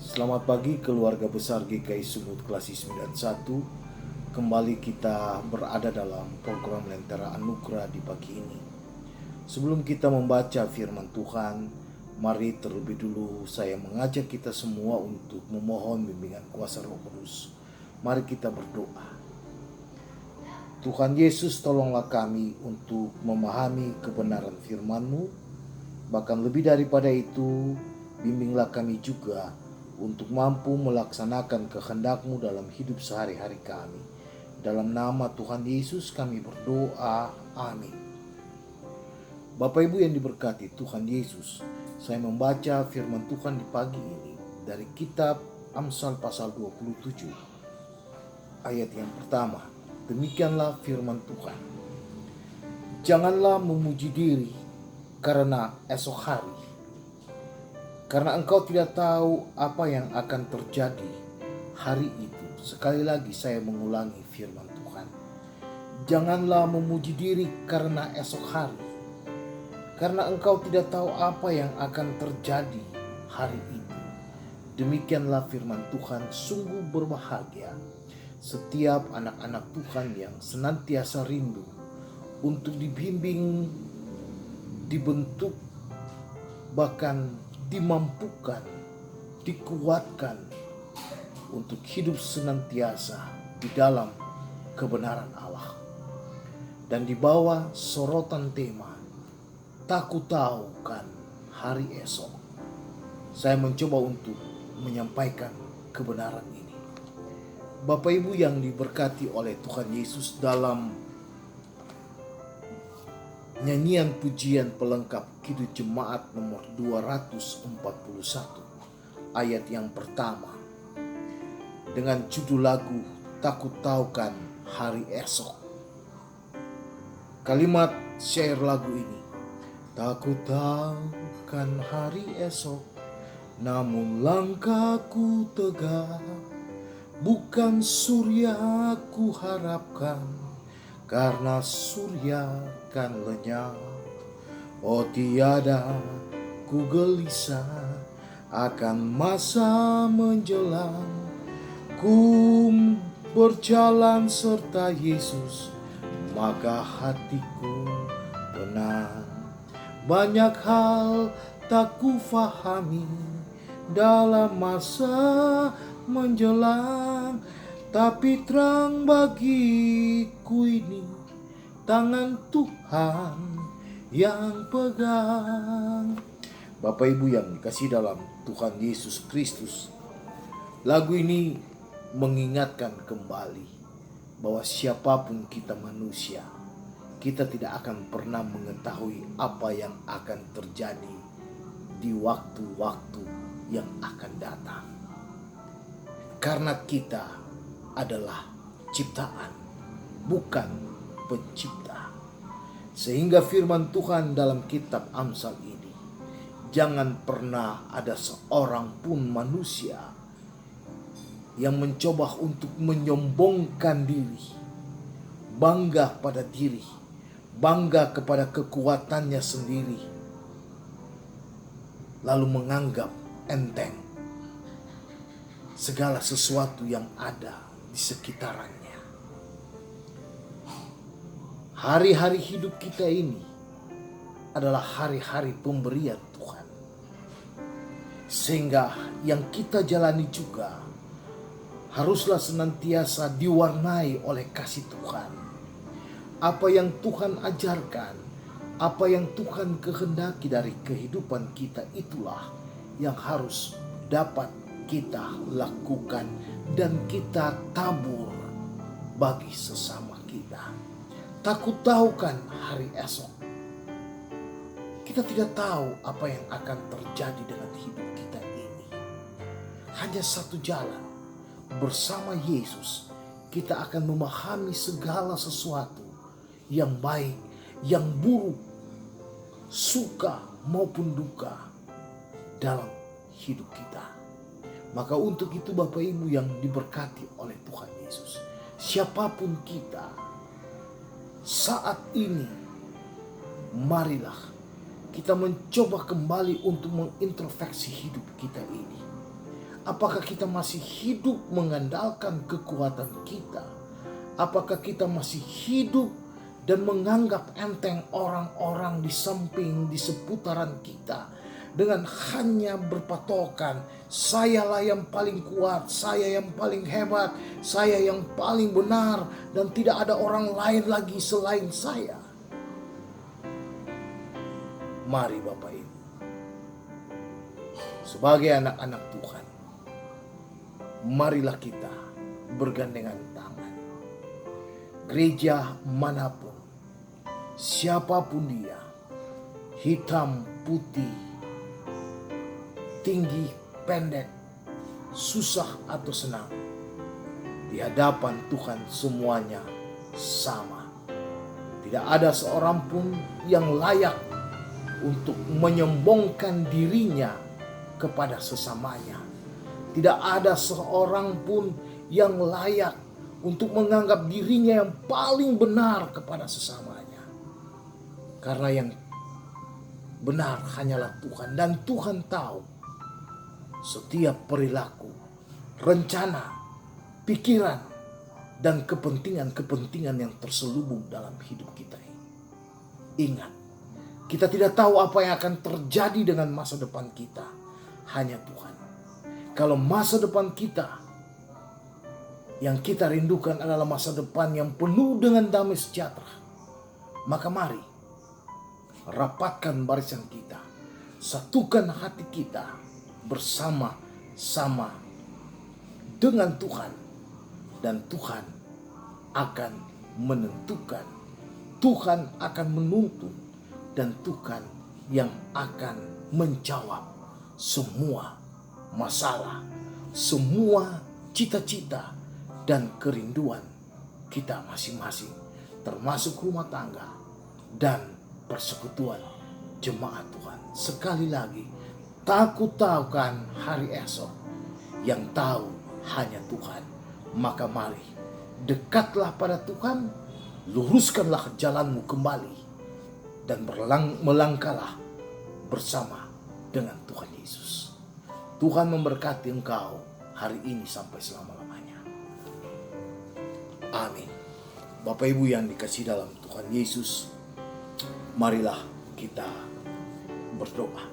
Selamat pagi keluarga besar GKI Sumut Klasik 91. Kembali kita berada dalam program Lentera Anugerah di pagi ini. Sebelum kita membaca firman Tuhan, mari terlebih dulu saya mengajak kita semua untuk memohon bimbingan kuasa Roh Kudus. Mari kita berdoa. Tuhan Yesus, tolonglah kami untuk memahami kebenaran firman-Mu. Bahkan lebih daripada itu, bimbinglah kami juga untuk mampu melaksanakan kehendak-Mu dalam hidup sehari-hari kami. Dalam nama Tuhan Yesus kami berdoa, amin. Bapak Ibu yang diberkati Tuhan Yesus, saya membaca firman Tuhan di pagi ini dari kitab Amsal pasal 27 ayat yang pertama. Demikianlah firman Tuhan. Janganlah memuji diri karena esok hari, karena engkau tidak tahu apa yang akan terjadi hari itu. Sekali lagi saya mengulangi firman Tuhan. Janganlah memuji diri karena esok hari, karena engkau tidak tahu apa yang akan terjadi hari itu. Demikianlah firman Tuhan. Sungguh berbahagia setiap anak-anak Tuhan yang senantiasa rindu untuk dibimbing, dibentuk, bahkan dimampukan, dikuatkan untuk hidup senantiasa di dalam kebenaran Allah. Dan di bawah sorotan tema, takut tahu kan hari esok, saya mencoba untuk menyampaikan kebenaran ini. Bapak Ibu yang diberkati oleh Tuhan Yesus, dalam nyanyian pujian pelengkap Kidung Jemaat nomor 241 ayat yang pertama dengan judul lagu Takut Tahu Kan Hari Esok. Kalimat syair lagu ini, takut tahu kan hari esok, namun langkahku tegak, bukan surya ku harapkan, karena surya kan lenyap. Oh tiada ku gelisah akan masa menjelang, ku berjalan serta Yesus, maka hatiku tenang. Banyak hal tak ku fahami dalam masa menjelang, tapi terang bagiku ini tangan Tuhan yang pegang. Bapak Ibu yang dikasihi dalam Tuhan Yesus Kristus, lagu ini mengingatkan kembali bahwa siapapun kita manusia, kita tidak akan pernah mengetahui apa yang akan terjadi di waktu-waktu yang akan datang. Karena kita adalah ciptaan, bukan pencipta. Sehingga firman Tuhan dalam kitab Amsal ini, jangan pernah ada seorang pun manusia yang mencoba untuk menyombongkan diri, bangga pada diri, bangga kepada kekuatannya sendiri, lalu menganggap enteng segala sesuatu yang ada di sekitarnya. Hari-hari hidup kita ini adalah hari-hari pemberian Tuhan, sehingga yang kita jalani juga haruslah senantiasa diwarnai oleh kasih Tuhan. Apa yang Tuhan ajarkan, apa yang Tuhan kehendaki dari kehidupan kita, itulah yang harus dapat kita lakukan dan kita tabur bagi sesama kita. Takut tahu kan hari esok. Kita tidak tahu apa yang akan terjadi dengan hidup kita ini. Hanya satu jalan, bersama Yesus kita akan memahami segala sesuatu yang baik, yang buruk, suka maupun duka dalam hidup kita. Maka untuk itu Bapak Ibu yang diberkati oleh Tuhan Yesus, siapapun kita saat ini, marilah kita mencoba kembali untuk mengintrospeksi hidup kita ini. Apakah kita masih hidup mengandalkan kekuatan kita? Apakah kita masih hidup dan menganggap enteng orang-orang di samping, di seputaran kita, dengan hanya berpatokan, sayalah yang paling kuat, saya yang paling hebat, saya yang paling benar, dan tidak ada orang lain lagi selain saya. Mari Bapak Ibu, sebagai anak-anak Tuhan, marilah kita bergandengan tangan. Gereja manapun, siapapun dia, hitam, putih, tinggi, pendek, susah atau senang, di hadapan Tuhan semuanya sama. Tidak ada seorang pun yang layak untuk menyombongkan dirinya kepada sesamanya. Tidak ada seorang pun yang layak untuk menganggap dirinya yang paling benar kepada sesamanya. Karena yang benar hanyalah Tuhan, dan Tuhan tahu setiap perilaku, rencana, pikiran, dan kepentingan-kepentingan yang terselubung dalam hidup kita ini. Ingat, kita tidak tahu apa yang akan terjadi dengan masa depan kita. Hanya Tuhan. Kalau masa depan kita yang kita rindukan adalah masa depan yang penuh dengan damai sejahtera, maka mari rapatkan barisan kita, satukan hati kita bersama-sama dengan Tuhan, dan Tuhan akan menentukan, Tuhan akan menuntun, dan Tuhan yang akan menjawab semua masalah, semua cita-cita dan kerinduan kita masing-masing, termasuk rumah tangga dan persekutuan jemaat Tuhan. Sekali lagi, takutkan hari esok, yang tahu hanya Tuhan. Maka mari dekatlah pada Tuhan, luruskanlah jalanmu kembali, dan melangkahlah bersama dengan Tuhan Yesus. Tuhan memberkati engkau hari ini sampai selama-lamanya. Amin. Bapak Ibu yang dikasihi dalam Tuhan Yesus, marilah kita berdoa.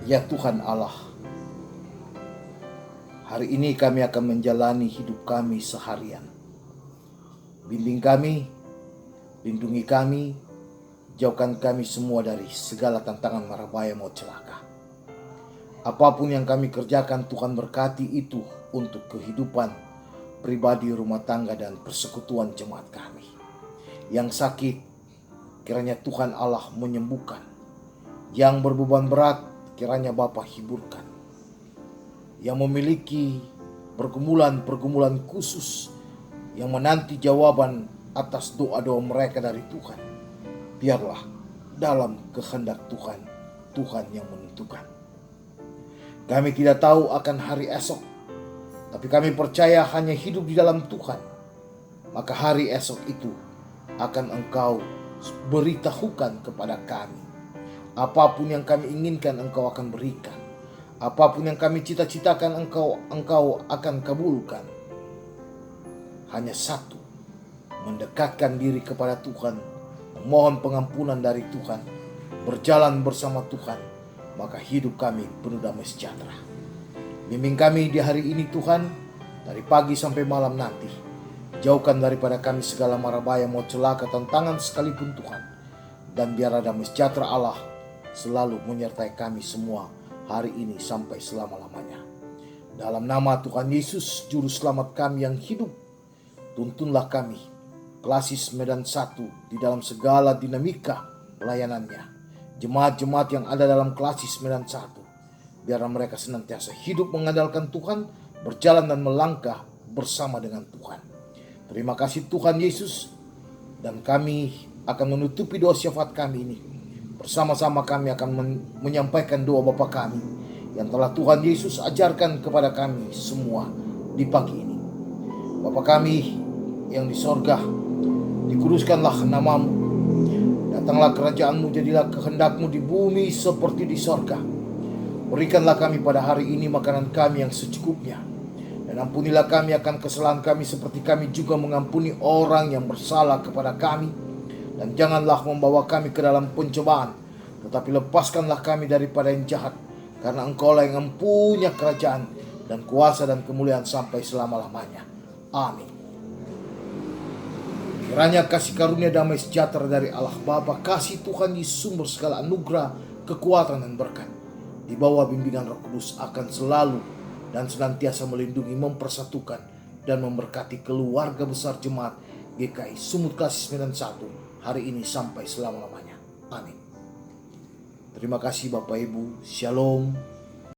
Ya Tuhan Allah, hari ini kami akan menjalani hidup kami seharian. Bimbing kami, lindungi kami, jauhkan kami semua dari segala tantangan mara bahaya maut celaka. Apapun yang kami kerjakan, Tuhan berkati itu untuk kehidupan pribadi, rumah tangga, dan persekutuan jemaat kami. Yang sakit, kiranya Tuhan Allah menyembuhkan. Yang berbeban berat, kiranya Bapa hiburkan. Yang memiliki pergumulan-pergumulan khusus, yang menanti jawaban atas doa-doa mereka dari Tuhan, biarlah dalam kehendak Tuhan, Tuhan yang menentukan. Kami tidak tahu akan hari esok, tapi kami percaya hanya hidup di dalam Tuhan. Maka hari esok itu akan Engkau beritahukan kepada kami. Apapun yang kami inginkan, Engkau akan berikan. Apapun yang kami cita-citakan, Engkau akan kabulkan. Hanya satu, mendekatkan diri kepada Tuhan, memohon pengampunan dari Tuhan, berjalan bersama Tuhan, maka hidup kami penuh damai sejahtera. Bimbing kami di hari ini Tuhan, dari pagi sampai malam nanti. Jauhkan daripada kami segala mara bahaya maut celaka, tantangan sekalipun Tuhan. Dan biarlah damai sejahtera Allah selalu menyertai kami semua hari ini sampai selama-lamanya. Dalam nama Tuhan Yesus, Juru Selamat kami yang hidup, tuntunlah kami, Klasis Medan 1, di dalam segala dinamika pelayanannya. Jemaat-jemaat yang ada dalam Klasis Medan 1, biarlah mereka senantiasa hidup mengandalkan Tuhan, berjalan dan melangkah bersama dengan Tuhan. Terima kasih Tuhan Yesus, dan kami akan menutupi doa syafaat kami ini. Bersama-sama kami akan menyampaikan doa Bapa kami yang telah Tuhan Yesus ajarkan kepada kami semua di pagi ini. Bapa kami yang di sorga, dikuduskanlah namamu, Datanglah kerajaan-Mu, jadilah kehendak-Mu di bumi seperti di sorga. Berikanlah kami pada hari ini makanan kami yang secukupnya. Dan ampunilah kami akan kesalahan kami seperti kami juga mengampuni orang yang bersalah kepada kami. Dan janganlah membawa kami ke dalam pencobaan, tetapi lepaskanlah kami daripada yang jahat. Karena Engkau-lah yang mempunyai kerajaan dan kuasa dan kemuliaan sampai selama-lamanya. Amin. Kiranya kasih karunia damai sejahtera dari Allah Bapa, kasih Tuhan Yesus sumber segala anugerah, kekuatan dan berkat, di bawah bimbingan Roh Kudus akan selalu dan senantiasa melindungi, mempersatukan, dan memberkati keluarga besar jemaat GKI Sumut Klasis Medan 1 hari ini sampai selama-lamanya. Amin. Terima kasih Bapak Ibu. Shalom.